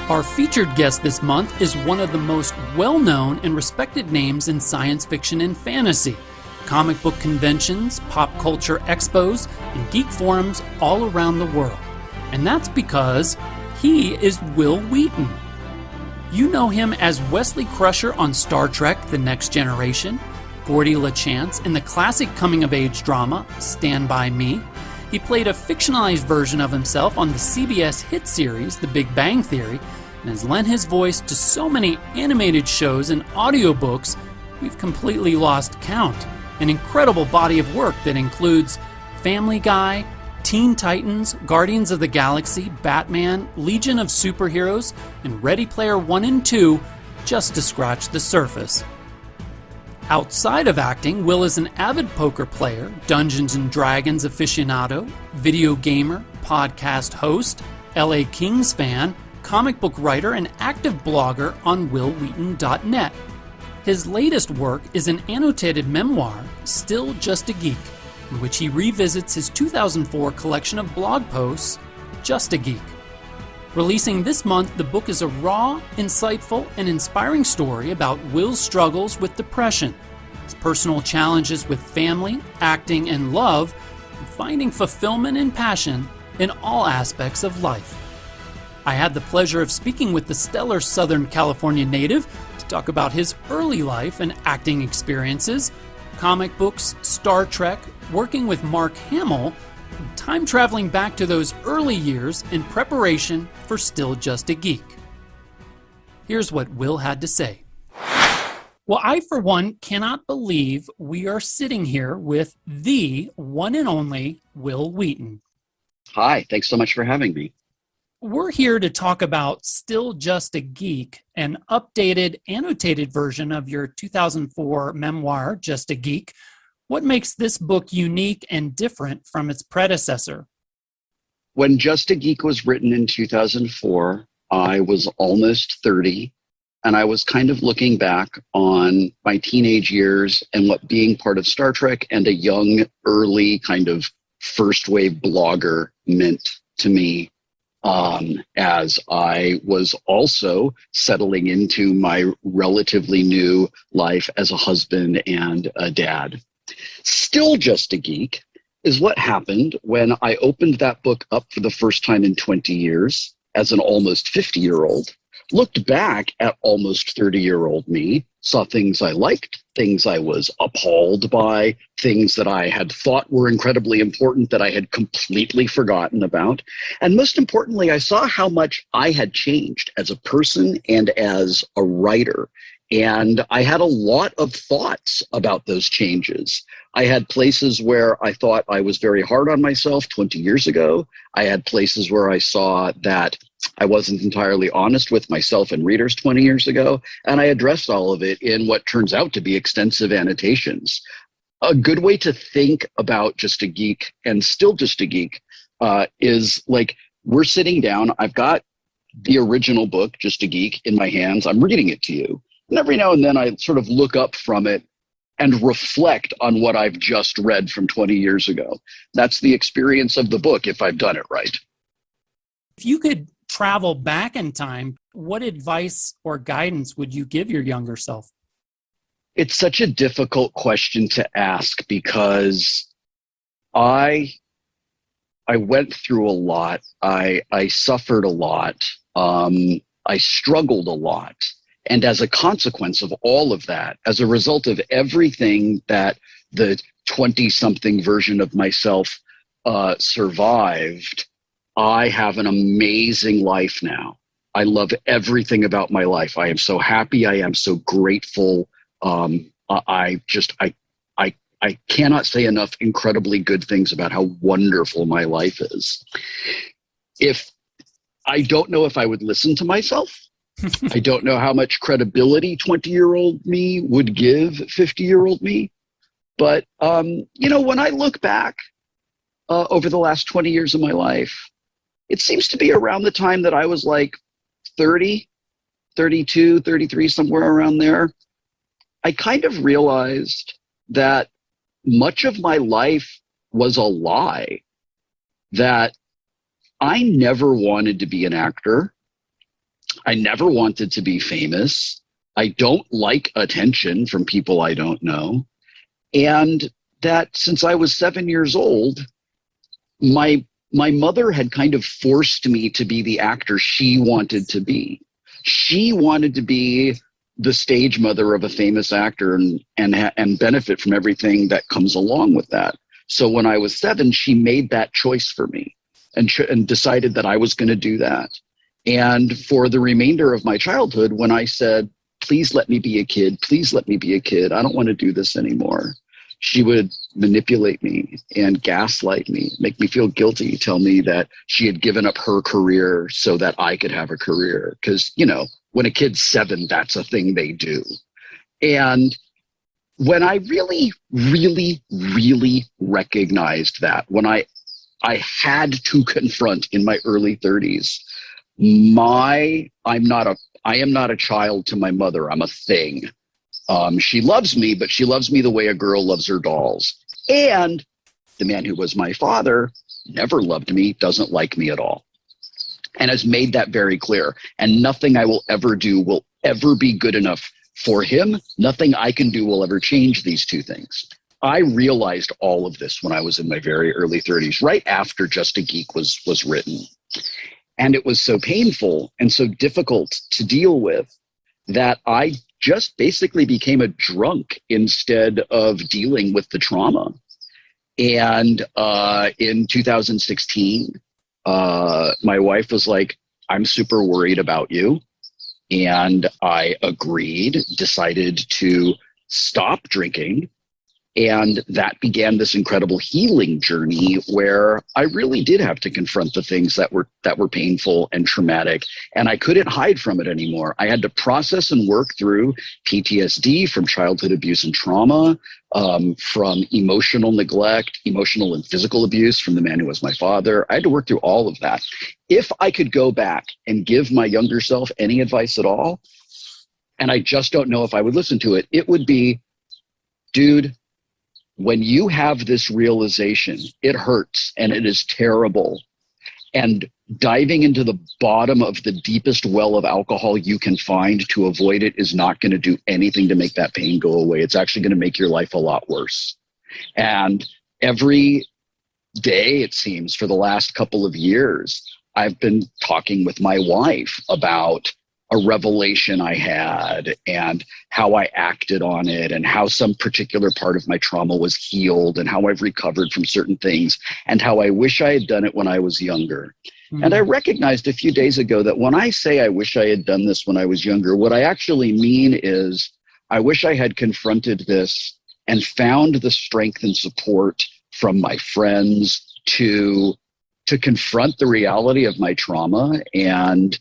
Our featured guest this month is one of the most well-known and respected names in science fiction and fantasy. Comic book conventions, pop culture expos, and geek forums all around the world. And that's because he is Wil Wheaton. You know him as Wesley Crusher on Star Trek: The Next Generation, Geordi LaChance in the classic coming-of-age drama Stand By Me. He played a fictionalized version of himself on the CBS hit series The Big Bang Theory, and has lent his voice to so many animated shows and audiobooks we've completely lost count. An incredible body of work that includes Family Guy, Teen Titans, Guardians of the Galaxy, Batman, Legion of Superheroes, and Ready Player One and Two, just to scratch the surface. Outside of acting, Wil is an avid poker player, Dungeons & Dragons aficionado, video gamer, podcast host, LA Kings fan, comic book writer, and active blogger on wilwheaton.net. His latest work is an annotated memoir, Still Just a Geek, in which he revisits his 2004 collection of blog posts, Just a Geek. Releasing this month, the book is a raw, insightful, and inspiring story about Wil's struggles with depression, his personal challenges with family, acting, and love, and finding fulfillment and passion in all aspects of life. I had the pleasure of speaking with the stellar Southern California native to talk about his early life and acting experiences, comic books, Star Trek, working with Mark Hamill, and time traveling back to those early years in preparation for Still Just a Geek. Here's what Wil had to say. Well, I, for one, cannot believe we are sitting here with the one and only Wil Wheaton. Hi, thanks so much for having me. We're here to talk about Still Just a Geek, an updated, annotated version of your 2004 memoir, Just a Geek. What makes this book unique and different from its predecessor? When Just a Geek was written in 2004, I was almost 30, and I was kind of looking back on my teenage years and what being part of Star Trek and a young, early kind of first-wave blogger meant to me. As I was also settling into my relatively new life as a husband and a dad. Still Just a Geek is what happened when I opened that book up for the first time in 20 years as an almost 50-year-old, looked back at almost 30-year-old me, saw things I liked, things I was appalled by, things that I had thought were incredibly important that I had completely forgotten about. And most importantly, I saw how much I had changed as a person and as a writer. And I had a lot of thoughts about those changes. I had places where I thought I was very hard on myself 20 years ago. I had places where I saw that I wasn't entirely honest with myself and readers 20 years ago, and I addressed all of it in what turns out to be extensive annotations. A good way to think about Just a Geek and Still Just a Geek is like, we're sitting down, I've got the original book, Just a Geek, in my hands, I'm reading it to you. And every now and then I sort of look up from it and reflect on what I've just read from 20 years ago. That's the experience of the book if I've done it right. If you could travel back in time, what advice or guidance would you give your younger self? It's such a difficult question to ask because I went through a lot. I suffered a lot. I struggled a lot. And as a consequence of all of that, as a result of everything that the 20-something version of myself survived, I have an amazing life now. I love everything about my life. I am so happy. I am so grateful. I cannot say enough incredibly good things about how wonderful my life is. If I don't know if I would listen to myself, I don't know how much credibility 20-year-old me would give 50-year-old me. But, when I look back over the last 20 years of my life, it seems to be around the time that I was like 30, 32, 33, somewhere around there. I kind of realized that much of my life was a lie, that I never wanted to be an actor. I never wanted to be famous. I don't like attention from people I don't know. And that since I was 7 years old, my mother had kind of forced me to be the actor she wanted to be. She wanted to be the stage mother of a famous actor and benefit from everything that comes along with that. So when I was 7, she made that choice for me and decided that I was going to do that. And for the remainder of my childhood, when I said, please let me be a kid, please let me be a kid, I don't want to do this anymore, she would manipulate me and gaslight me, make me feel guilty, tell me that she had given up her career so that I could have a career. Because, you know, when a kid's 7, that's a thing they do. And when I really, really, really recognized that, when I had to confront in my early 30s, I am not a child to my mother. I'm a thing. She loves me, but she loves me the way a girl loves her dolls. And the man who was my father never loved me, doesn't like me at all, and has made that very clear. And nothing I will ever do will ever be good enough for him. Nothing I can do will ever change these two things. I realized all of this when I was in my very early 30s, right after Just a Geek was written. And it was so painful and so difficult to deal with that I just basically became a drunk instead of dealing with the trauma. And in 2016, my wife was like, I'm super worried about you. And I agreed, decided to stop drinking. And that began this incredible healing journey where I really did have to confront the things that were painful and traumatic, and I couldn't hide from it anymore. I had to process and work through PTSD from childhood abuse and trauma, from emotional neglect, emotional and physical abuse from the man who was my father. I had to work through all of that. If I could go back and give my younger self any advice at all, and I just don't know if I would listen to it, it would be, dude, when you have this realization, it hurts and it is terrible. And diving into the bottom of the deepest well of alcohol you can find to avoid it is not going to do anything to make that pain go away. It's actually going to make your life a lot worse. And every day, it seems, for the last couple of years, I've been talking with my wife about a revelation I had and how I acted on it and how some particular part of my trauma was healed and how I've recovered from certain things and how I wish I had done it when I was younger. Mm. And I recognized a few days ago that when I say I wish I had done this when I was younger, what I actually mean is I wish I had confronted this and found the strength and support from my friends to confront the reality of my trauma and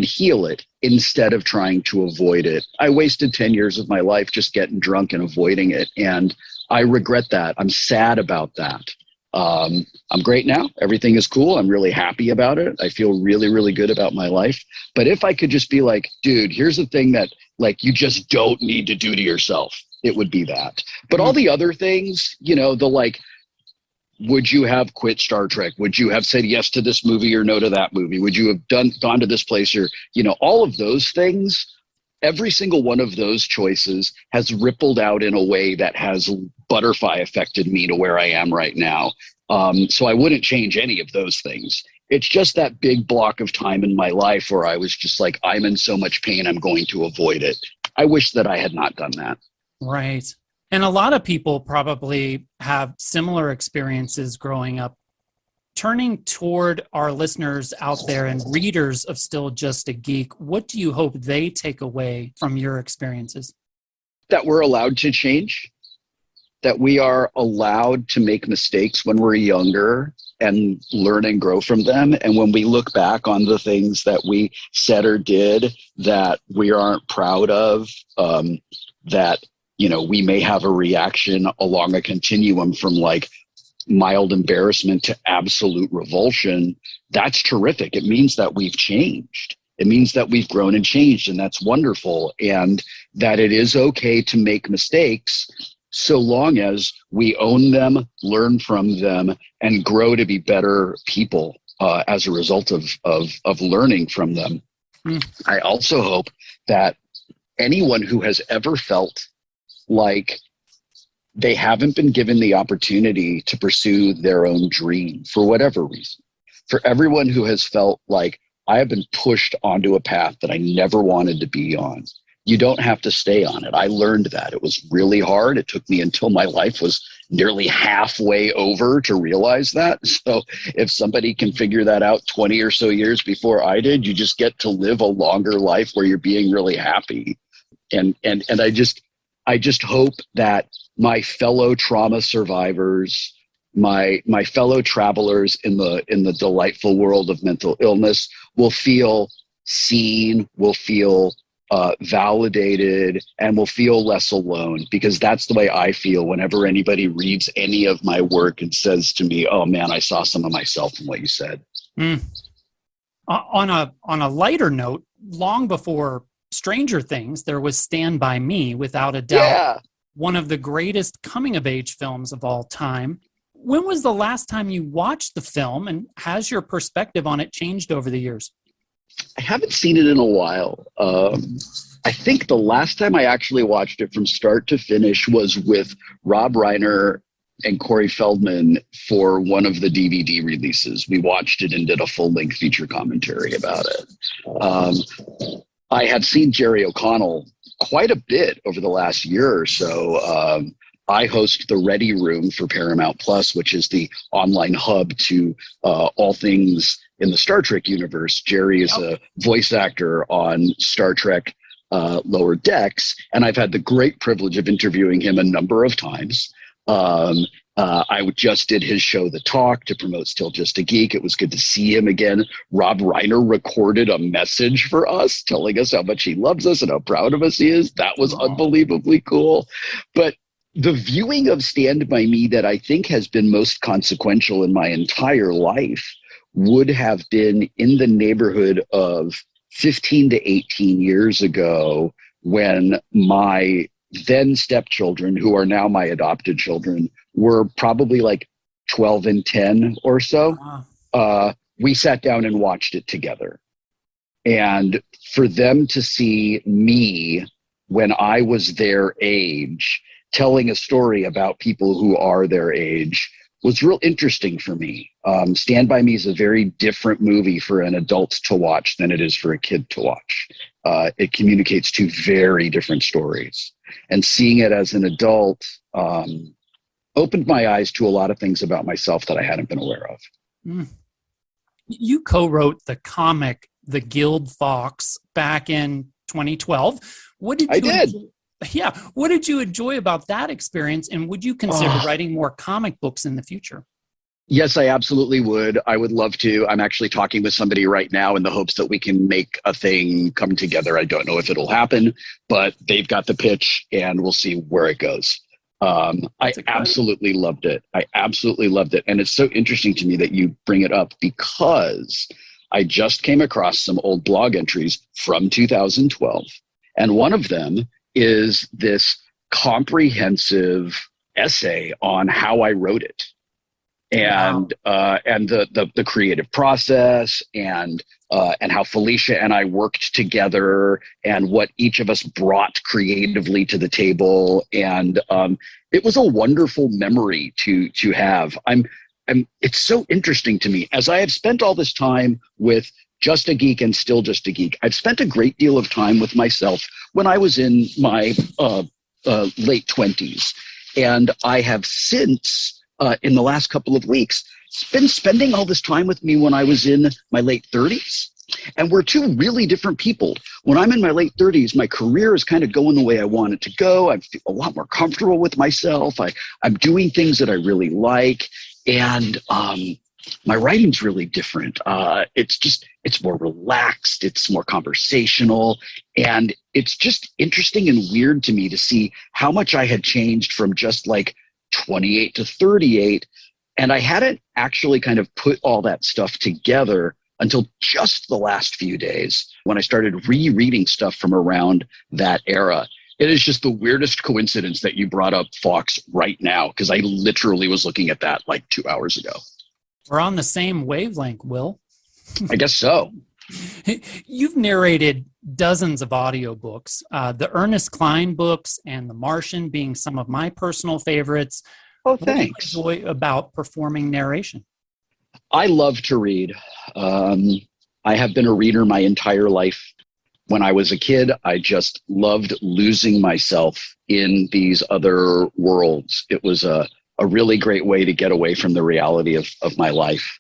heal it instead of trying to avoid it. I wasted 10 years of my life just getting drunk and avoiding it. And I regret that. I'm sad about that. I'm great now. Everything is cool. I'm really happy about it. I feel really, really good about my life. But if I could just be like, dude, here's the thing that like you just don't need to do to yourself, it would be that. But all the other things, you know, the like, would you have quit Star Trek? Would you have said yes to this movie or no to that movie? Would you have gone to this place or, you know, all of those things, every single one of those choices has rippled out in a way that has butterfly affected me to where I am right now. So I wouldn't change any of those things. It's just that big block of time in my life where I was just like, I'm in so much pain, I'm going to avoid it. I wish that I had not done that. Right. And a lot of people probably have similar experiences growing up. Turning toward our listeners out there and readers of Still Just a Geek, what do you hope they take away from your experiences? That we're allowed to change, that we are allowed to make mistakes when we're younger and learn and grow from them. And when we look back on the things that we said or did that we aren't proud of, that you know, we may have a reaction along a continuum from like mild embarrassment to absolute revulsion. That's terrific. It means that we've changed. It means that we've grown and changed, and that's wonderful. And that it is okay to make mistakes so long as we own them, learn from them, and grow to be better people as a result of learning from them. I also hope that anyone who has ever felt like they haven't been given the opportunity to pursue their own dream for whatever reason, for everyone who has felt like I have been pushed onto a path that I never wanted to be on, you don't have to stay on it. I learned that. It was really hard. It took me until my life was nearly halfway over to realize that. So if somebody can figure that out 20 or so years before I did, you just get to live a longer life where you're being really happy. And I just hope that my fellow trauma survivors, my fellow travelers in the delightful world of mental illness will feel seen, will feel validated, and will feel less alone, because that's the way I feel whenever anybody reads any of my work and says to me, oh man, I saw some of myself in what you said. On a lighter note, long before Stranger Things, there was Stand By Me, without a doubt, one of the greatest coming-of-age films of all time. When was the last time you watched the film, and has your perspective on it changed over the years? I haven't seen it in a while. I think the last time I actually watched it from start to finish was with Rob Reiner and Corey Feldman for one of the DVD releases. We watched it and did a full-length feature commentary about it. I have seen Jerry O'Connell quite a bit over the last year or so. I host the Ready Room for Paramount Plus, which is the online hub to all things in the Star Trek universe. Jerry is a voice actor on Star Trek Lower Decks, and I've had the great privilege of interviewing him a number of times. I just did his show, The Talk, to promote Still Just a Geek. It was good to see him again. Rob Reiner recorded a message for us telling us how much he loves us and how proud of us he is. That was unbelievably cool. But the viewing of Stand By Me that I think has been most consequential in my entire life would have been in the neighborhood of 15 to 18 years ago, when my then stepchildren, who are now my adopted children, were probably like 12 and 10 or so. We sat down and watched it together. And for them to see me when I was their age telling a story about people who are their age was real interesting for me. Stand By Me is a very different movie for an adult to watch than it is for a kid to watch. It communicates two very different stories. And seeing it as an adult opened my eyes to a lot of things about myself that I hadn't been aware of. You co-wrote the comic The Guild Fox back in 2012. What did you What did you enjoy about that experience, and would you consider writing more comic books in the future? Yes, I absolutely would. I would love to. I'm actually talking with somebody right now in the hopes that we can make a thing come together. I don't know if it'll happen, but they've got the pitch and we'll see where it goes. I absolutely loved it. And it's so interesting to me that you bring it up, because I just came across some old blog entries from 2012. And one of them is this comprehensive essay on how I wrote it. And the creative process and how Felicia and I worked together and what each of us brought creatively to the table. And it was a wonderful memory to have. It's so interesting to me, as I have spent all this time with Just a Geek and Still Just a Geek. I've spent a great deal of time with myself when I was in my late 20s. And I have since, in the last couple of weeks, been spending all this time with me when I was in my late 30s. And we're two really different people. When I'm in my late 30s, my career is kind of going the way I want it to go. I feel a lot more comfortable with myself. I'm doing things that I really like. And my writing's really different. It's more relaxed. It's more conversational. And it's just interesting and weird to me to see how much I had changed from just like 28 to 38. And I hadn't actually kind of put all that stuff together until just the last few days when I started rereading stuff from around that era. It is just the weirdest coincidence that you brought up Fox right now, because I literally was looking at that like 2 hours ago. We're on the same wavelength, Will. I guess so. You've narrated dozens of audiobooks, the Ernest Cline books and The Martian being some of my personal favorites. Oh, What do you thanks. enjoy about performing narration? I love to read. I have been a reader my entire life. When I was a kid, I just loved losing myself in these other worlds. It was a really great way to get away from the reality of my life.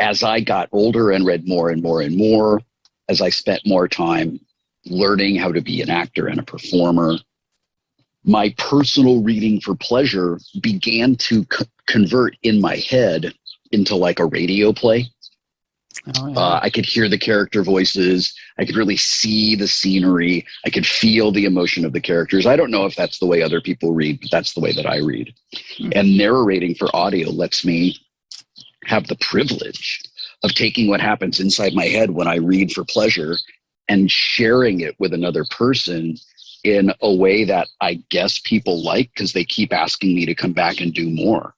As I got older and read more and more and more, as I spent more time learning how to be an actor and a performer, my personal reading for pleasure began to convert in my head into like a radio play. Oh, yeah. I could hear the character voices. I could really see the scenery. I could feel the emotion of the characters. I don't know if that's the way other people read, but that's the way that I read. And narrating for audio lets me have the privilege of taking what happens inside my head when I read for pleasure and sharing it with another person in a way that I guess people like because they keep asking me to come back and do more.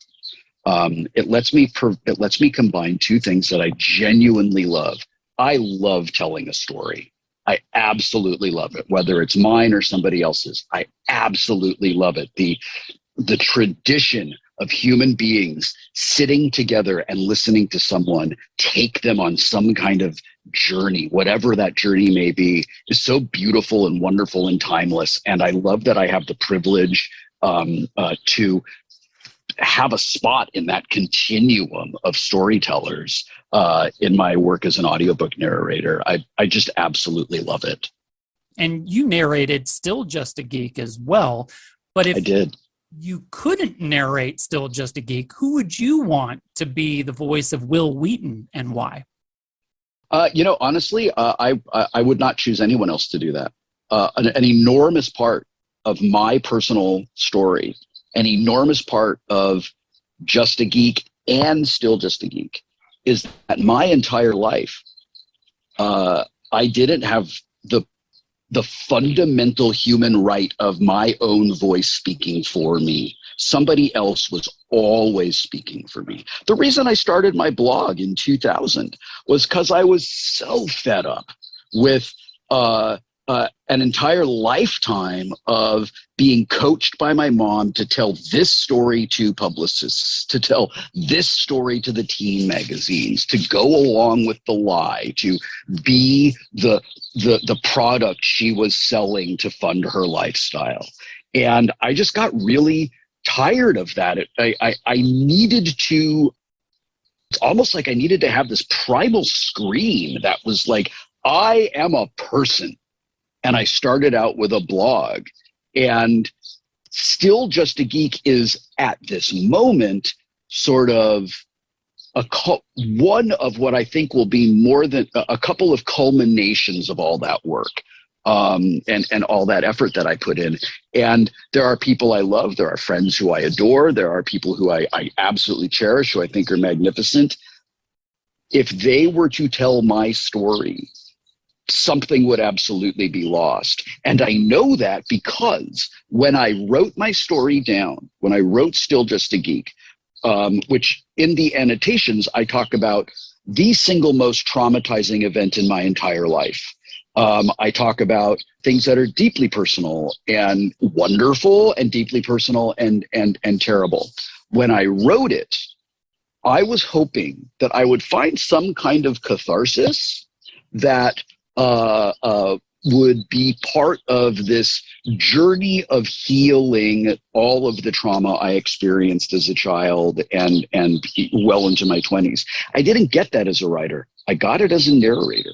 It lets me combine two things that I genuinely love. I love telling a story. I absolutely love it, whether it's mine or somebody else's. I absolutely love it. The tradition of human beings sitting together and listening to someone take them on some kind of journey, whatever that journey may be, is so beautiful and wonderful and timeless. And I love that I have the privilege to have a spot in that continuum of storytellers in my work as an audiobook narrator. I just absolutely love it. And you narrated Still Just a Geek as well. But if I did. You couldn't narrate Still Just a Geek, who would you want to be the voice of Wil Wheaton and why? Honestly, I would not choose anyone else to do that. An enormous part of my personal story, an enormous part of Just a Geek and Still Just a Geek is that my entire life, I didn't have the fundamental human right of my own voice speaking for me. Somebody else was always speaking for me. The reason I started my blog in 2000 was because I was so fed up with an entire lifetime of being coached by my mom to tell this story to publicists, to tell this story to the teen magazines, to go along with the lie, to be the product she was selling to fund her lifestyle. And I just got really tired of that. I needed to, it's almost like I needed to have this primal scream that was like, I am a person. And I started out with a blog, and Still Just a Geek is at this moment sort of one of what I think will be more than a couple of culminations of all that work and all that effort that I put in. And there are people I love. There are friends who I adore. There are people who I absolutely cherish, who I think are magnificent. If they were to tell my story, something would absolutely be lost. And I know that because when I wrote my story down, when I wrote Still Just a Geek, which in the annotations, I talk about the single most traumatizing event in my entire life. I talk about things that are deeply personal and wonderful and deeply personal and terrible. When I wrote it, I was hoping that I would find some kind of catharsis that would be part of this journey of healing all of the trauma I experienced as a child and well into my 20s. I didn't get that as a writer. I got it as a narrator.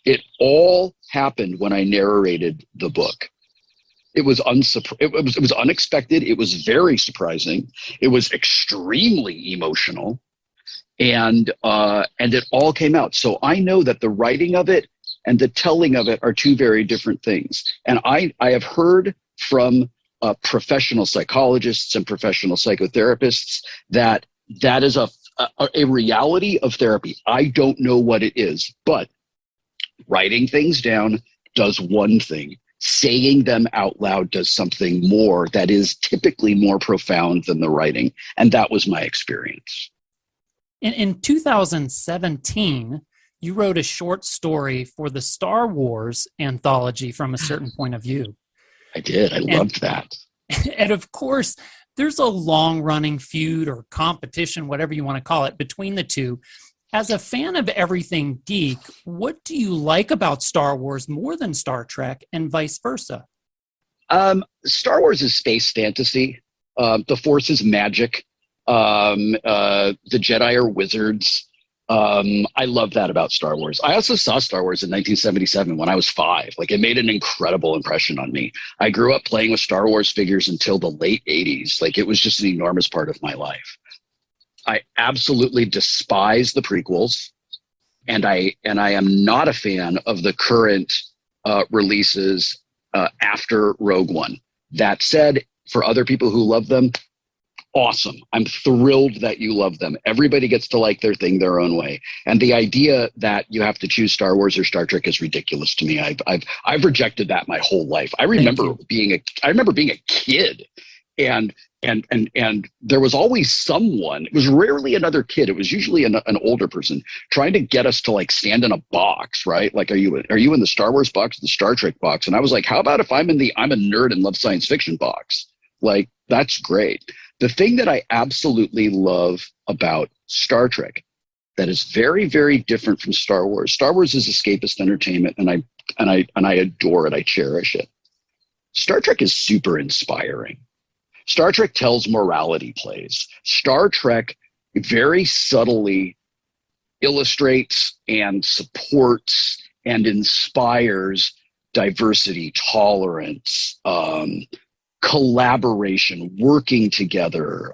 It all happened when I narrated the book. It was it was unexpected. It was very surprising. It was extremely emotional, and it all came out. So I know that the writing of it and the telling of it are two very different things. And I have heard from professional psychologists and professional psychotherapists that is a reality of therapy. I don't know what it is, but writing things down does one thing. Saying them out loud does something more that is typically more profound than the writing. And that was my experience. In 2017, You wrote a short story for the Star Wars anthology From a Certain Point of View. I did. I loved that. And of course, there's a long-running feud or competition, whatever you want to call it, between the two. As a fan of everything geek, what do you like about Star Wars more than Star Trek and vice versa? Star Wars is space fantasy. The Force is magic. The Jedi are wizards. I love that about Star Wars. I also saw Star Wars in 1977 when I was 5. Like, it made an incredible impression on me. I grew up playing with Star Wars figures until the late 80s. Like, it was just an enormous part of my life. I absolutely despise the prequels, and I am not a fan of the current releases after Rogue One. That said, for other people who love them, awesome. I'm thrilled that you love them. Everybody gets to like their thing their own way. And the idea that you have to choose Star Wars or Star Trek is ridiculous to me. I've rejected that my whole life. I remember being a kid, and there was always someone. It was rarely another kid. It was usually an older person trying to get us to like stand in a box, right? Like, are you in the Star Wars box, the Star Trek box? And I was like, how about if I'm a nerd and love science fiction box? Like, that's great. The thing that I absolutely love about Star Trek that is very, very different from Star Wars. Star Wars is escapist entertainment, and I adore it. I cherish it. Star Trek is super inspiring. Star Trek tells morality plays. Star Trek very subtly illustrates and supports and inspires diversity, tolerance, collaboration, working together,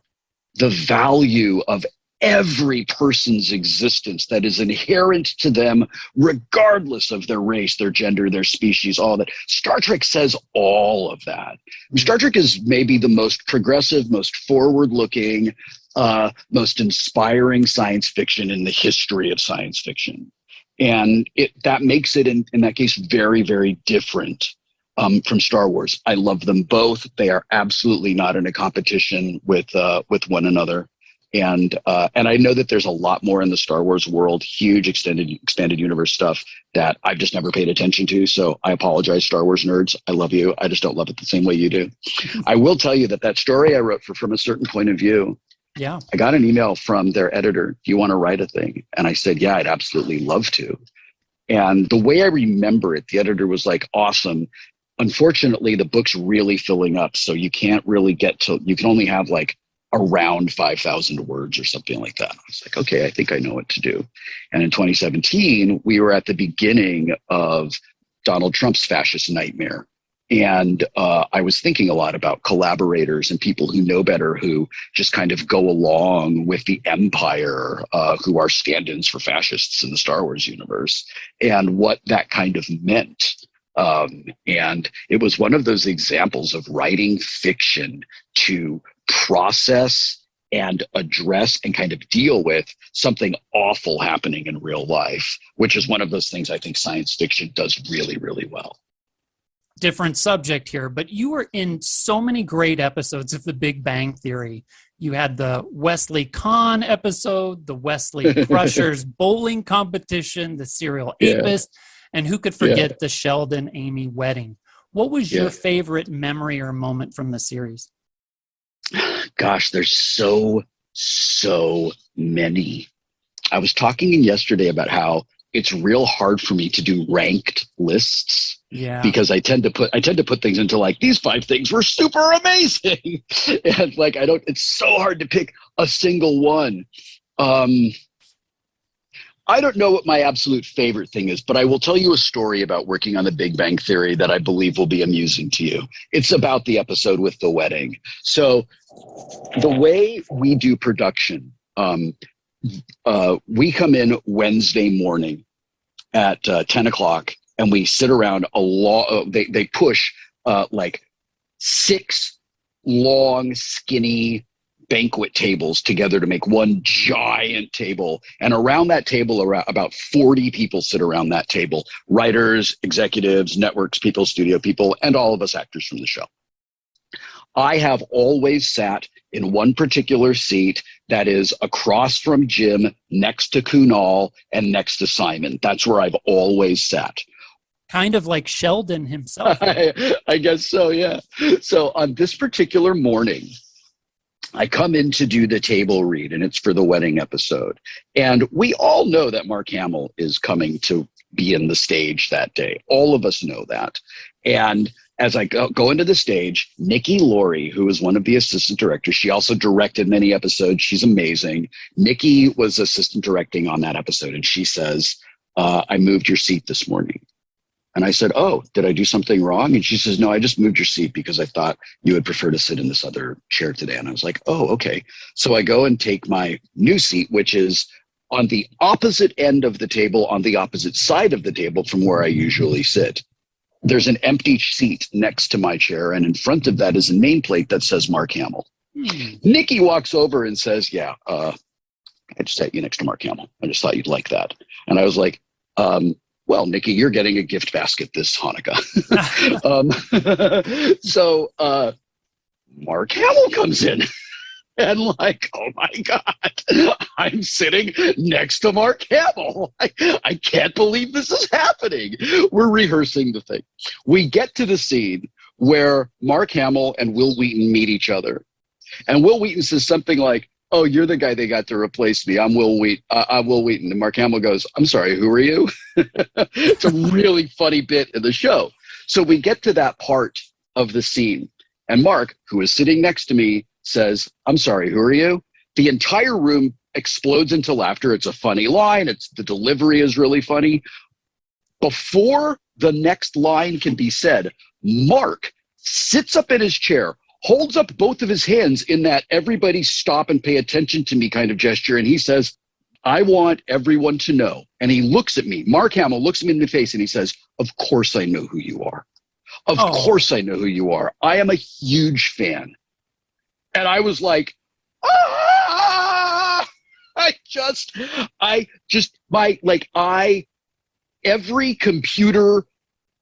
the value of every person's existence that is inherent to them, regardless of their race, their gender, their species, all that. Star Trek says all of that. Star Trek is maybe the most progressive, most forward-looking, most inspiring science fiction in the history of science fiction. And that makes it, in that case, very, very different from Star Wars. I love them both. They are absolutely not in a competition with one another. And I know that there's a lot more in the Star Wars world, huge expanded universe stuff that I've just never paid attention to. So I apologize, Star Wars nerds. I love you. I just don't love it the same way you do. I will tell you that story I wrote From a Certain Point of View, yeah, I got an email from their editor. Do you want to write a thing? And I said, yeah, I'd absolutely love to. And the way I remember it, the editor was like, awesome. Unfortunately, the book's really filling up. So you can't really you can only have like around 5,000 words or something like that. I was like, okay, I think I know what to do. And in 2017, we were at the beginning of Donald Trump's fascist nightmare. And I was thinking a lot about collaborators and people who know better, who just kind of go along with the empire, who are stand-ins for fascists in the Star Wars universe, and what that kind of meant. And it was one of those examples of writing fiction to process and address and kind of deal with something awful happening in real life, which is one of those things I think science fiction does really, really well. Different subject here, but you were in so many great episodes of The Big Bang Theory. You had the Wesley Kahn episode, the Wesley Crushers bowling competition, the serial apist, and who could forget the Sheldon Amy wedding? What was your favorite memory or moment from the series? Gosh, there's so many. I was talking yesterday about how it's real hard for me to do ranked lists. Yeah. Because I tend to put things into like, these 5 things were super amazing. And like, it's so hard to pick a single one. I don't know what my absolute favorite thing is, but I will tell you a story about working on The Big Bang Theory that I believe will be amusing to you. It's about the episode with the wedding. So the way we do production, we come in Wednesday morning at 10 o'clock, and we sit around they push like 6 long, skinny banquet tables together to make one giant table. And around that table, about 40 people sit around that table: writers, executives, networks people, studio people, and all of us actors from the show. I have always sat in one particular seat that is across from Jim, next to Kunal, and next to Simon. That's where I've always sat. Kind of like Sheldon himself. I guess so, yeah. So on this particular morning, I come in to do the table read, and it's for the wedding episode. And we all know that Mark Hamill is coming to be in the stage that day. All of us know that. And as I go into the stage, Nikki Laurie, who is one of the assistant directors, she also directed many episodes. She's amazing. Nikki was assistant directing on that episode, and she says, I moved your seat this morning. And I said, oh, did I do something wrong? And she says, no, I just moved your seat because I thought you would prefer to sit in this other chair today. And I was like, oh, okay. So I go and take my new seat, which is on the opposite end of the table, on the opposite side of the table from where I usually sit. There's an empty seat next to my chair, and in front of that is a nameplate that says Mark Hamill. Nikki walks over and says, yeah, I just sat you next to Mark Hamill. I just thought you'd like that. And I was like, well, Nikki, you're getting a gift basket this Hanukkah. So Mark Hamill comes in. And like, oh my God, I'm sitting next to Mark Hamill. I can't believe this is happening. We're rehearsing the thing. We get to the scene where Mark Hamill and Wil Wheaton meet each other. And Wil Wheaton says something like, oh, you're the guy they got to replace me. I'm Wil Wheaton. And Mark Hamill goes, I'm sorry, who are you? It's a really funny bit in the show. So we get to that part of the scene. And Mark, who is sitting next to me, says, I'm sorry, who are you? The entire room explodes into laughter. It's a funny line. The delivery is really funny. Before the next line can be said, Mark sits up in his chair, holds up both of his hands in that everybody stop and pay attention to me kind of gesture. And he says, I want everyone to know. And he looks at me. Mark Hamill looks me in the face and he says, of course I know who you are. Of course I know who you are. I am a huge fan. And I was like, every computer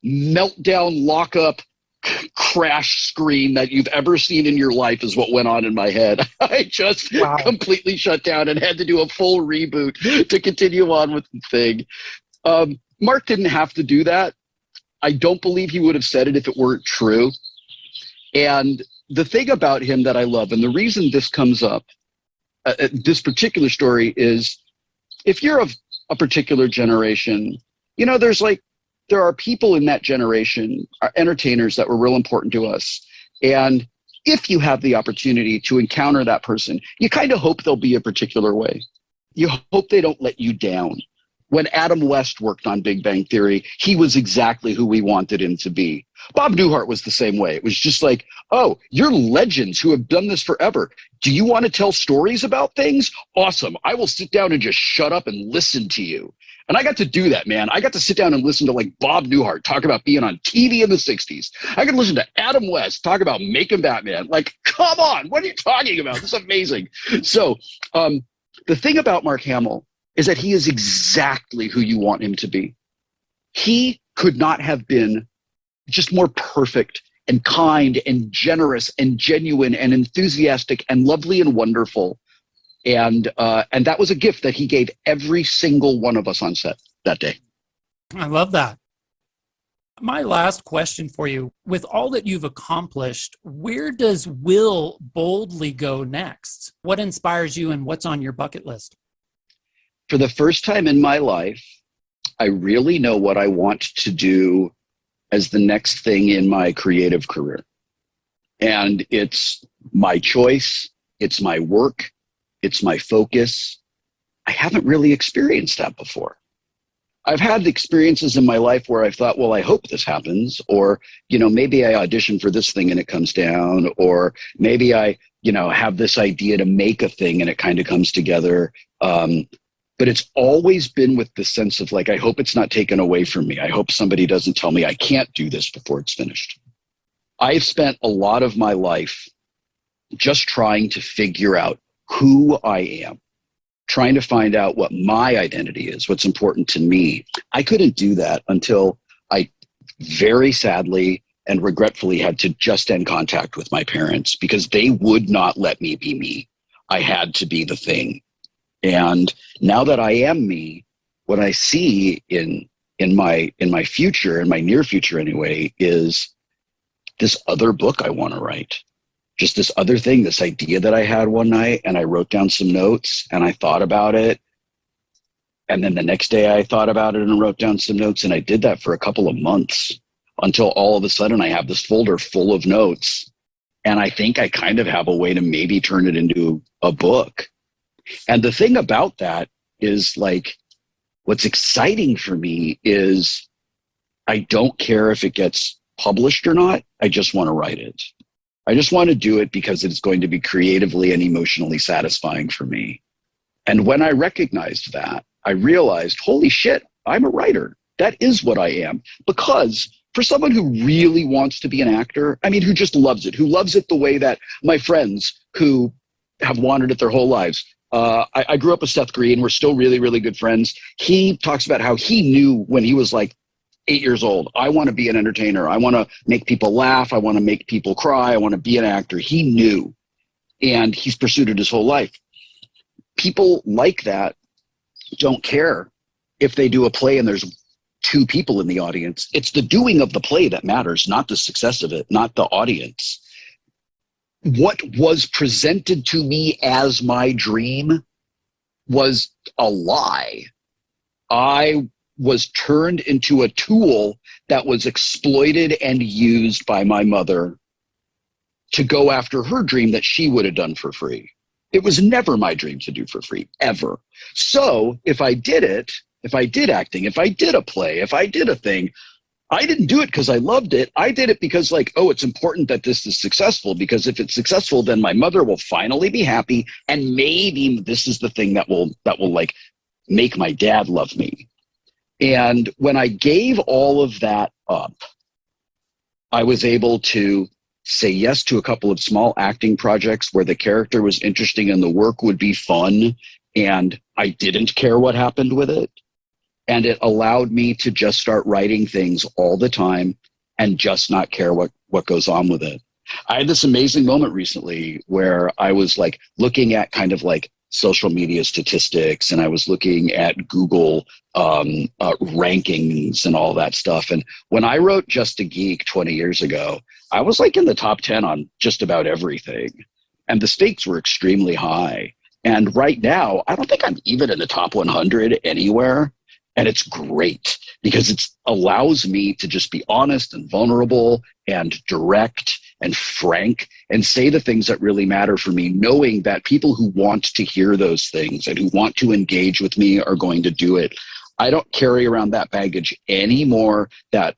meltdown lockup crash screen that you've ever seen in your life is what went on in my head. I just completely shut down and had to do a full reboot to continue on with the thing. Mark didn't have to do that. I don't believe he would have said it if it weren't true. And the thing about him that I love, and the reason this comes up, this particular story is, if you're of a particular generation, you know, there are people in that generation, entertainers that were real important to us. And if you have the opportunity to encounter that person, you kind of hope they'll be a particular way. You hope they don't let you down. When Adam West worked on Big Bang Theory, he was exactly who we wanted him to be. Bob Newhart was the same way. It was just like, oh, you're legends who have done this forever. Do you want to tell stories about things? Awesome. I will sit down and just shut up and listen to you. And I got to do that, man. I got to sit down and listen to like Bob Newhart talk about being on TV in the 60s. I could listen to Adam West talk about making Batman. Like, come on, what are you talking about? This is amazing. So the thing about Mark Hamill is that he is exactly who you want him to be. He could not have been just more perfect and kind and generous and genuine and enthusiastic and lovely and wonderful. And that was a gift that he gave every single one of us on set that day. I love that. My last question for you, with all that you've accomplished, where does Wil boldly go next? What inspires you and what's on your bucket list? For the first time in my life, I really know what I want to do as the next thing in my creative career. And it's my choice. It's my work. It's my focus. I haven't really experienced that before. I've had experiences in my life where I've thought, well, I hope this happens, or, you know, maybe I audition for this thing and it comes down, or maybe I, you know, have this idea to make a thing and it kind of comes together. But it's always been with the sense of like, I hope it's not taken away from me. I hope somebody doesn't tell me I can't do this before it's finished. I've spent a lot of my life just trying to figure out who I am, trying to find out what my identity is, what's important to me. I couldn't do that until I very sadly and regretfully had to just end contact with my parents because they would not let me be me. I had to be the thing. And now that I am me, what I see in my future, in my near future anyway, is this other book I want to write. Just this other thing, this idea that I had one night, and I wrote down some notes and I thought about it. And then the next day I thought about it and wrote down some notes, and I did that for a couple of months until all of a sudden I have this folder full of notes. And I think I kind of have a way to maybe turn it into a book. And the thing about that is, like, what's exciting for me is I don't care if it gets published or not. I just want to write it. I just want to do it because it's going to be creatively and emotionally satisfying for me. And when I recognized that, I realized, holy shit, I'm a writer. That is what I am. Because for someone who really wants to be an actor, I mean, who just loves it, who loves it the way that my friends who have wanted it their whole lives. I grew up with Seth Green. We're still really, really good friends. He talks about how he knew when he was like 8 years old, I want to be an entertainer. I want to make people laugh. I want to make people cry. I want to be an actor. He knew, and he's pursued it his whole life. People like that don't care if they do a play and there's 2 people in the audience. It's the doing of the play that matters, not the success of it, not the audience. What was presented to me as my dream was a lie. I was turned into a tool that was exploited and used by my mother to go after her dream that she would have done for free. It was never my dream to do for free, ever. So if I did it, if I did acting, if I did a play, if I did a thing, I didn't do it because I loved it. I did it because, like, oh, it's important that this is successful, because if it's successful, then my mother will finally be happy, and maybe this is the thing that will like make my dad love me. And when I gave all of that up, I was able to say yes to a couple of small acting projects where the character was interesting and the work would be fun, and I didn't care what happened with it. And it allowed me to just start writing things all the time and just not care what goes on with it. I had this amazing moment recently where I was like looking at kind of like social media statistics, and I was looking at Google rankings and all that stuff. And when I wrote Just a Geek 20 years ago, I was like in the top 10 on just about everything. And the stakes were extremely high. And right now, I don't think I'm even in the top 100 anywhere. And it's great because it allows me to just be honest and vulnerable and direct and frank and say the things that really matter for me, knowing that people who want to hear those things and who want to engage with me are going to do it. I don't carry around that baggage anymore that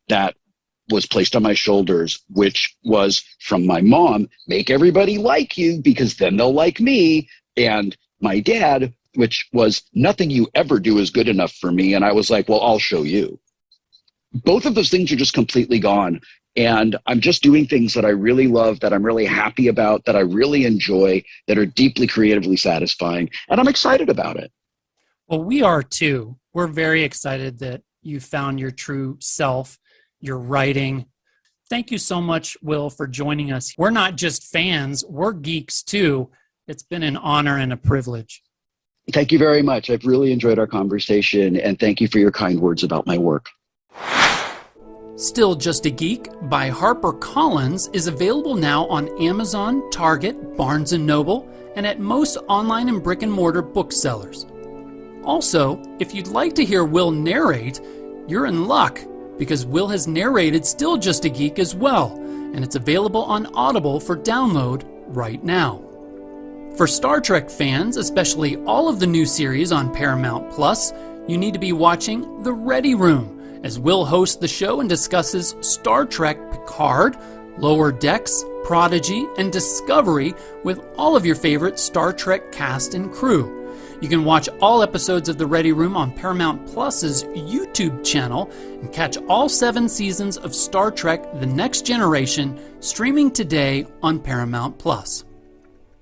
was placed on my shoulders, which was from my mom, make everybody like you because then they'll like me, and my dad, which was nothing you ever do is good enough for me. And I was like, well, I'll show you. Both of those things are just completely gone. And I'm just doing things that I really love, that I'm really happy about, that I really enjoy, that are deeply creatively satisfying. And I'm excited about it. Well, we are too. We're very excited that you found your true self, your writing. Thank you so much, Wil, for joining us. We're not just fans, we're geeks too. It's been an honor and a privilege. Thank you very much. I've really enjoyed our conversation, and thank you for your kind words about my work. Still Just a Geek by HarperCollins is available now on Amazon, Target, Barnes & Noble, and at most online and brick-and-mortar booksellers. Also, if you'd like to hear Wil narrate, you're in luck, because Wil has narrated Still Just a Geek as well, and it's available on Audible for download right now. For Star Trek fans, especially all of the new series on Paramount Plus, you need to be watching The Ready Room, as Wil hosts the show and discusses Star Trek Picard, Lower Decks, Prodigy, and Discovery with all of your favorite Star Trek cast and crew. You can watch all episodes of The Ready Room on Paramount Plus's YouTube channel and catch all 7 seasons of Star Trek The Next Generation streaming today on Paramount Plus.